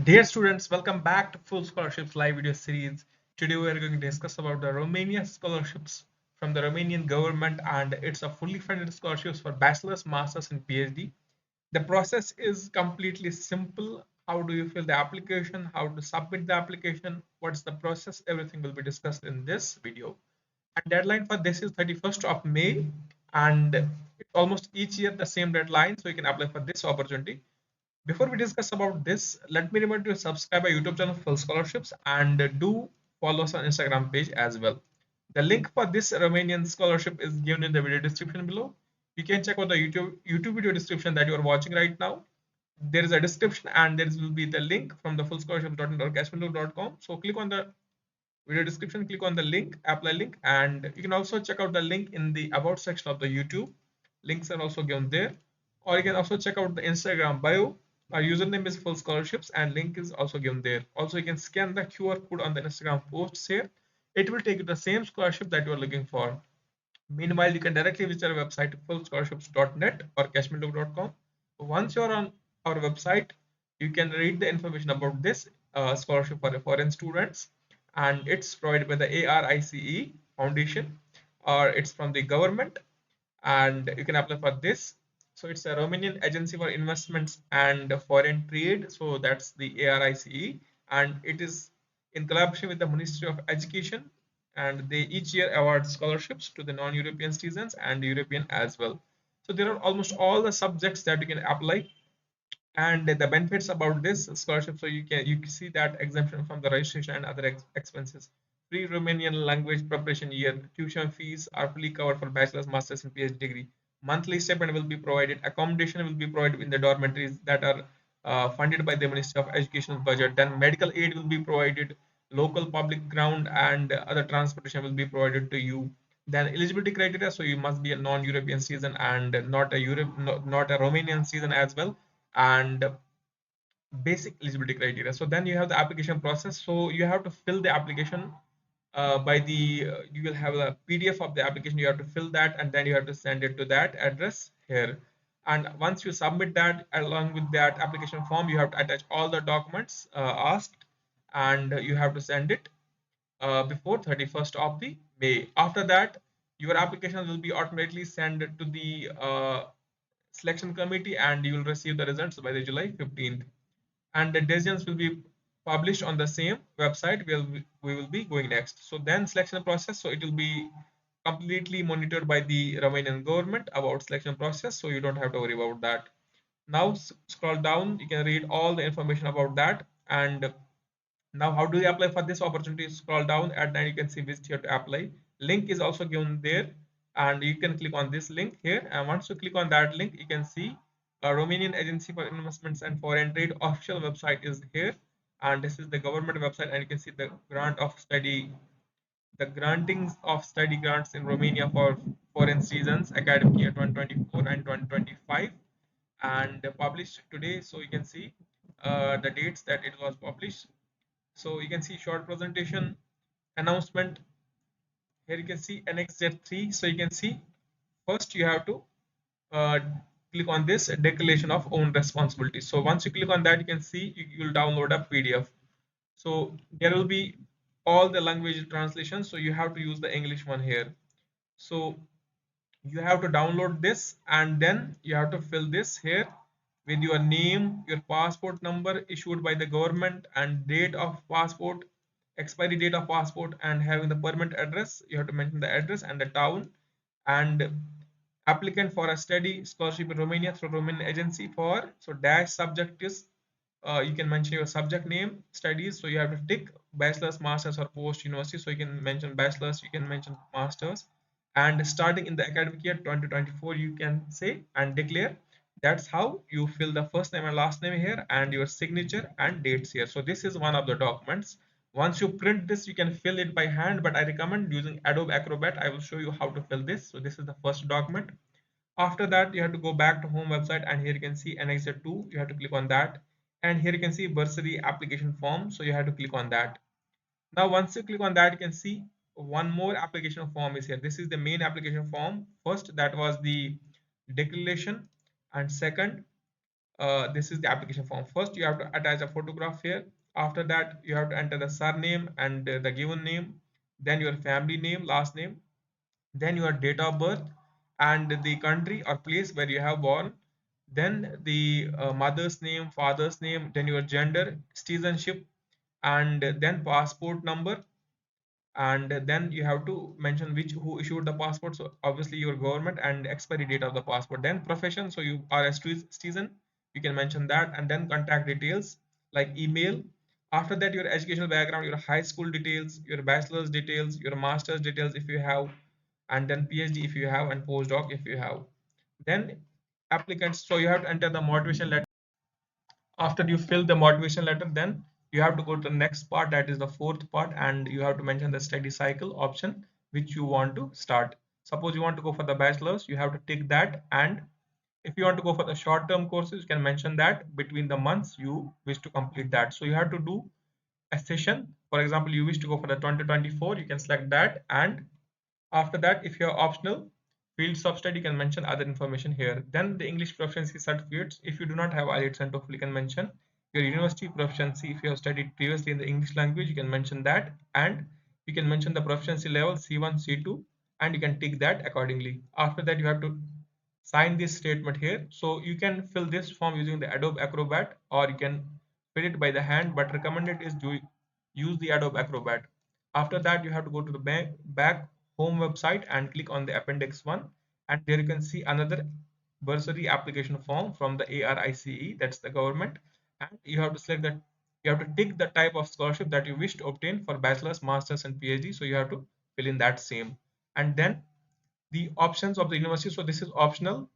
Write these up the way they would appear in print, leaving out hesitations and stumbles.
Dear students, welcome back to Full Scholarships live video series. Today we are going to discuss about the Romania scholarships from the Romanian government, and it's a fully funded scholarships for bachelor's, master's and PhD. The process is completely simple. How do you fill the application? How to submit the application? What's the process? Everything will be discussed in this video. And deadline for this is 31st of May, and it's almost each year the same deadline, so you can apply for this opportunity. Before we discuss about this, let me remind you to subscribe our YouTube channel Full Scholarships and do follow us on Instagram page as well. The link for this Romanian scholarship is given in the video description below. You can check out the YouTube video description that you are watching right now. There is a description and there will be the link from the fullscholarships.net or cashmanlook.com. So click on the video description, click on the link, apply link, and you can also check out the link in the about section of the YouTube. Links are also given there, or you can also check out the Instagram bio. Our username is full scholarships and link is also given there. Also, you can scan the QR code on the Instagram posts here. It will take you the same scholarship that you are looking for. Meanwhile, you can directly visit our website fullscholarships.net or cashmanlook.com. Once you're on our website, you can read the information about this scholarship for foreign students, and it's provided by the ARICE Foundation, or it's from the government, and you can apply for this. So it's a Romanian Agency for Investments and Foreign Trade. So that's the ARICE, and it is in collaboration with the Ministry of Education, and they each year award scholarships to the non-European citizens and European as well. So there are almost all the subjects that you can apply, and the benefits about this scholarship. So you can see that exemption from the registration and other expenses, free Romanian language preparation year, tuition fees are fully covered for bachelor's, master's and PhD degree, monthly stipend will be provided, accommodation will be provided in the dormitories that are funded by the Ministry of Education's budget, then medical aid will be provided, local public ground and other transportation will be provided to you. Then eligibility criteria, so you must be a non-European citizen and not a not a Romanian citizen as well, and basic eligibility criteria. So then you have the application process. So you have to fill the application by the you will have a PDF of the application. You have to fill that and then you have to send it to that address here. And once you submit that along with that application form, you have to attach all the documents asked, and you have to send it before 31st of the May. After that, your application will be automatically sent to the selection committee and you will receive the results by the July 15th, and the decisions will be published on the same website where we will be going next. So then selection process, so it will be completely monitored by the Romanian government about selection process, so you don't have to worry about that. Now scroll down, you can read all the information about that. And now how do you apply for this opportunity? Scroll down and then you can see which here to apply. Link is also given there, and you can click on this link here, and once you click on that link, you can see Romanian Agency for Investments and Foreign Trade official website is here, and this is the government website, and you can see the grant of study, the grantings of study grants in Romania for foreign citizens academic year 2024 and 2025, and published today. So you can see the dates that it was published. So you can see short presentation, announcement. Here you can see Annex Z3. So you can see first you have to uh, click on this declaration of own responsibility. So once you click on that, you can see you will download a PDF. So there will be all the language translations. So you have to use the English one here. So you have to download this and then you have to fill this here with your name, your passport number issued by the government, and date of passport, expiry date of passport, and having the permanent address. You have to mention the address and the town, and applicant for a study scholarship in Romania through Romanian agency for, so dash subject is you can mention your subject name, studies, so you have to tick bachelor's, master's or post university, so you can mention bachelor's, you can mention master's, and starting in the academic year 2024 you can say and declare. That's how you fill the first name and last name here and your signature and dates here. So this is one of the documents. Once you print this, you can fill it by hand, but I recommend using Adobe Acrobat. I will show you how to fill this. So this is the first document. After that, you have to go back to home website, and here you can see Annex 2. You have to click on that, and here you can see bursary application form. So you have to click on that. Now, once you click on that, you can see one more application form is here. This is the main application form. First, that was the declaration, and second, this is the application form. First, you have to attach a photograph here. After that, you have to enter the surname and the given name, then your family name, last name, then your date of birth and the country or place where you have born, then the mother's name, father's name, then your gender, citizenship, and then passport number, and then you have to mention which who issued the passport, so obviously your government, and expiry date of the passport. Then profession, so you are a citizen, you can mention that, and then contact details like email. After that, your educational background, your high school details, your bachelor's details, your master's details if you have, and then PhD if you have, and postdoc if you have. Then applicants, so you have to enter the motivation letter. After you fill the motivation letter, then you have to go to the next part, that is the fourth part, and you have to mention the study cycle option which you want to start. Suppose you want to go for the bachelor's, you have to tick that, and if you want to go for the short term courses, you can mention that between the months you wish to complete that. So you have to do a session. For example, you wish to go for the 2024, you can select that, and after that, if you're optional fields of study, you can mention other information here. Then the English proficiency certificates. If you do not have IELTS and TOEFL, you can mention your university proficiency. If you have studied previously in the English language, you can mention that, and you can mention the proficiency level C1, C2, and you can tick that accordingly. After that, you have to sign this statement here. So you can fill this form using the Adobe Acrobat, or you can fill it by the hand, but recommended is to use the Adobe Acrobat. After that, you have to go to the back home website and click on the appendix 1, and there you can see another bursary application form from the ARICE, that's the government, and you have to select that, you have to tick the type of scholarship that you wish to obtain for bachelor's, master's, and PhD. So you have to fill in that same, and then the options of the university. So this is optional,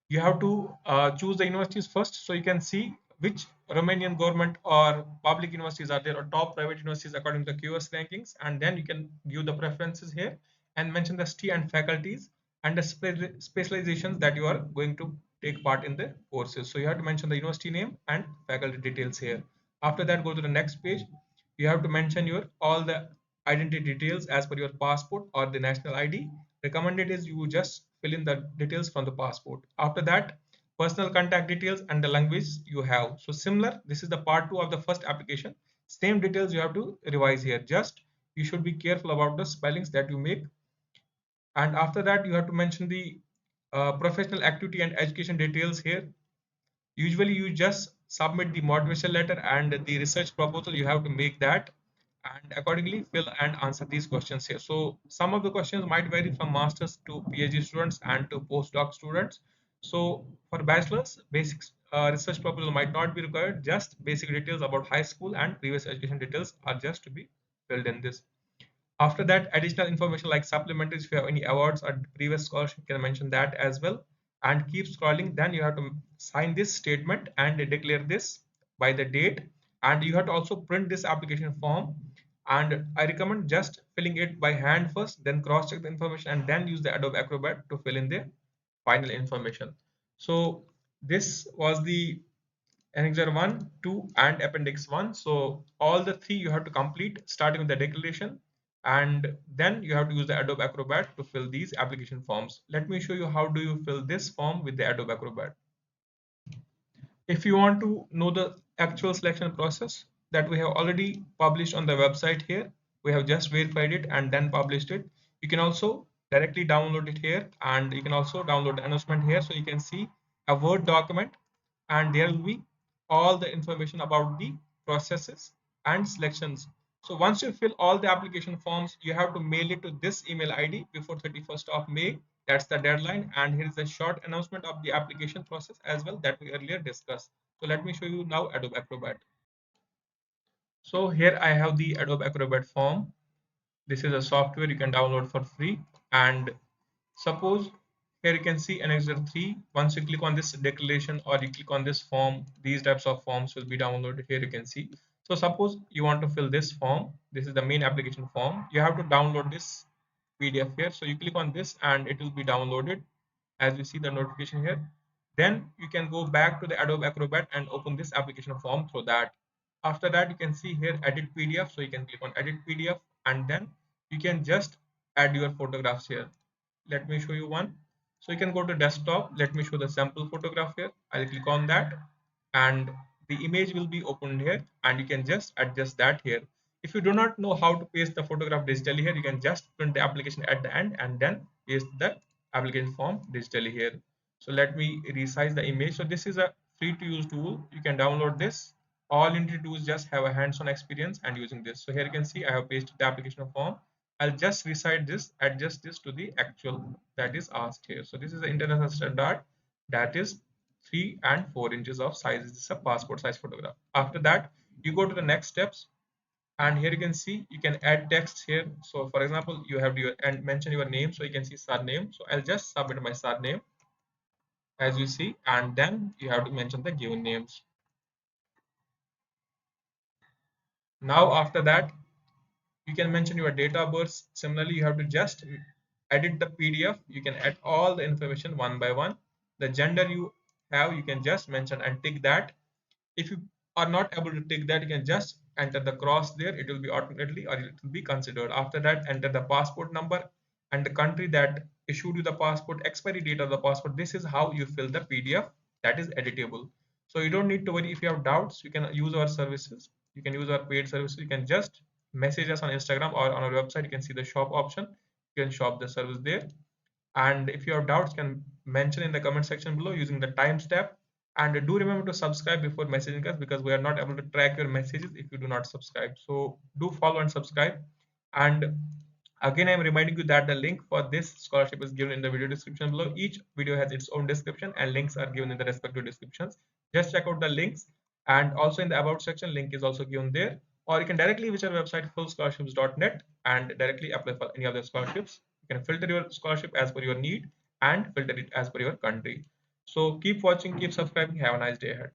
you have to choose the universities first, so you can see which Romanian government or public universities are there, or top private universities according to the QS rankings, and then you can give the preferences here and mention the ST and faculties and the specializations that you are going to take part in the courses. So you have to mention the university name and faculty details here. After that, go to the next page. You have to mention your all the identity details as per your passport or the national ID. Recommended is you just fill in the details from the passport. After that, personal contact details and the language you have. So similar, this is the part 2 of the first application. Same details you have to revise here. Just you should be careful about the spellings that you make. And after that, you have to mention the professional activity and education details here. Usually you just submit the motivation letter and the research proposal, you have to make that, and accordingly fill and answer these questions here. So some of the questions might vary from masters to PhD students and to postdoc students. So for bachelors, basics research proposal might not be required, just basic details about high school and previous education details are just to be filled in this. After that, additional information like supplementaries, if you have any awards or previous scholarship, you can mention that as well, and keep scrolling. Then you have to sign this statement and declare this by the date, and you have to also print this application form, and I recommend just filling it by hand first, then cross check the information, and then use the Adobe Acrobat to fill in the final information. So this was the Annexure 1, 2, and Appendix 1. So all the three you have to complete, starting with the declaration, and then you have to use the Adobe Acrobat to fill these application forms. Let me show you how do you fill this form with the Adobe Acrobat. If you want to know the actual selection process that we have already published on the website here, we have just verified it and then published it. You can also directly download it here, and you can also download the announcement here, so you can see a Word document, and there will be all the information about the processes and selections. So once you fill all the application forms, you have to mail it to this email ID before 31st of May. That's the deadline. And here is a short announcement of the application process as well that we earlier discussed. So let me show you now Adobe Acrobat. So here I have the Adobe Acrobat form. This is a software you can download for free. And suppose here you can see Annexure 3. Once you click on this declaration or you click on this form, these types of forms will be downloaded. Here you can see. So suppose you want to fill this form. This is the main application form. You have to download this PDF here. So you click on this and it will be downloaded as you see the notification here. Then you can go back to the Adobe Acrobat and open this application form through that. After that, you can see here edit PDF. So you can click on edit PDF, and then you can just add your photographs here. Let me show you one. So you can go to desktop. Let me show the sample photograph here. I'll click on that and the image will be opened here and you can just adjust that here. If you do not know how to paste the photograph digitally here, you can just print the application at the end and then paste the application form digitally here. So let me resize the image. So this is a free to use tool. You can download this. All you need to do is just have a hands-on experience and using this. So here you can see I have pasted the application form. I'll just resize this, adjust this to the actual that is asked here. So this is the international standard that is 3 and 4 inches of size. This is a passport size photograph. After that, you go to the next steps and here you can see you can add text here. So for example, you have to and mention your name. So you can see surname. So I'll just submit my surname as you see and then you have to mention the given names. Now after that, you can mention your date of birth. Similarly, you have to just edit the PDF. You can add all the information one by one. The gender you have, you can just mention and tick that. If you are not able to tick that, you can just enter the cross there. It will be automatically or it will be considered. After that, enter the passport number and the country that issued you the passport, expiry date of the passport. This is how you fill the PDF that is editable. So you don't need to worry. If you have doubts, you can use our services. You can use our paid services. You can just message us on Instagram or on our website. You can see the shop option. You can shop the service there. And if you have doubts, you can mention in the comment section below using the timestamp. And do remember to subscribe before messaging us because we are not able to track your messages if you do not subscribe. So do follow and subscribe. And again, I'm reminding you that the link for this scholarship is given in the video description below. Each video has its own description and links are given in the respective descriptions. Just check out the links and also in the about section, link is also given there. Or you can directly visit our website fullscholarships.net and directly apply for any of the scholarships. You can filter your scholarship as per your need and filter it as per your country. So keep watching, keep subscribing. Have a nice day ahead.